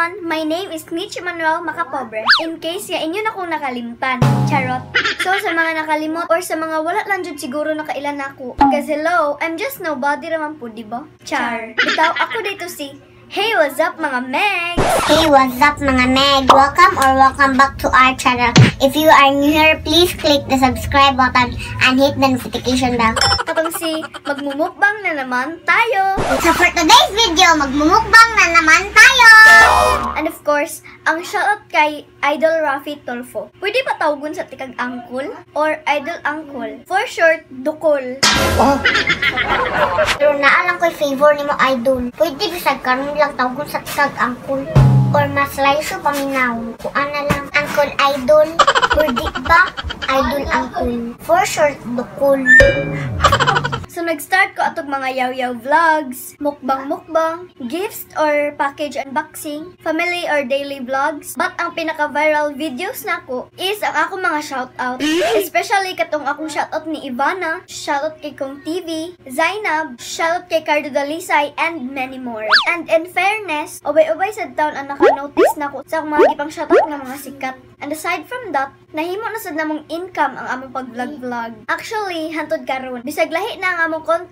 everyone! My name is Mitch Manuel Macapobre. In case ya inyo na kong nakalimtan. Charot. So, sa mga nakalimot or sa mga wala lang dyan siguro nakailan ako. Because hello, I'm just nobody raman po, diba? Char. Bitaw, ako dito si Hey, what's up mga Meg? Hey, what's up mga Meg? Welcome back to our channel. If you are new here, please click the subscribe button and hit the notification bell. Katong si magmumukbang na naman tayo. So for today's video, magmumukbang na naman tayo! And of course, ang shoutout kay Idol Rafi Tolfo. Pwede ba tawagon sa tikag Angkol or Idol Angkol? For short, Dukol. Pero naalang ko'y favor ni mo, Idol. Pwede bisag karon lang tawagon sa tikag Angkol. Or mas laiso paminaw. Kuan na lang, Angkol Idol. Pwede ba? Idol Angkol. For short, Dukol. So, nag-start ko atog mga yaw-yaw vlogs, mukbang-mukbang, gifts or package unboxing, family or daily vlogs. But ang pinaka-viral videos na ko is ang akong mga shoutout. Especially katong akong shoutout ni Ivana, shoutout kay Kong TV, Zainab, shoutout kay Cardo Dalisay, and many more. And in fairness, ubay-ubay sa taon ang naka-notice na ko sa akong mga gipang shoutout ng mga sikat. And aside from that, nahimo na sad namong income ang among pag-vlog-vlog. Actually, hantod karon, bisag lahi na ang among content,